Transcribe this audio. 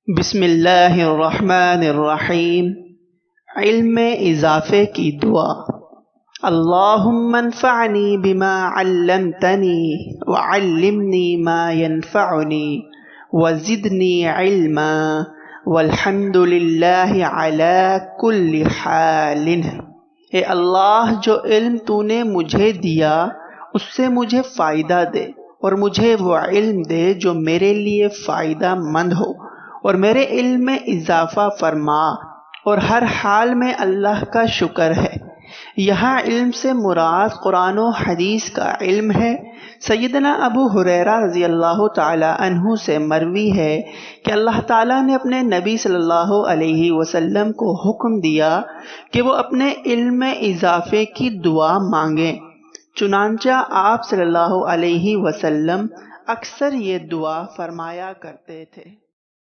بسم اللہ الرحمن الرحیم۔ علم میں اضافے کی دعا۔ اللہم انفعنی بما علمتنی وعلمنی ما ینفعنی وزدنی علما والحمد للہ علی کل حال۔ اے اللہ، جو علم تو نے مجھے دیا اس سے مجھے فائدہ دے، اور مجھے وہ علم دے جو میرے لیے فائدہ مند ہو، اور میرے علم میں اضافہ فرما، اور ہر حال میں اللہ کا شکر ہے۔ یہاں علم سے مراد قرآن و حدیث کا علم ہے۔ سیدنا ابو ہریرہ رضی اللہ تعالی عنہ سے مروی ہے کہ اللہ تعالیٰ نے اپنے نبی صلی اللہ علیہ وسلم کو حکم دیا کہ وہ اپنے علم میں اضافے کی دعا مانگیں، چنانچہ آپ صلی اللہ علیہ وسلم اکثر یہ دعا فرمایا کرتے تھے۔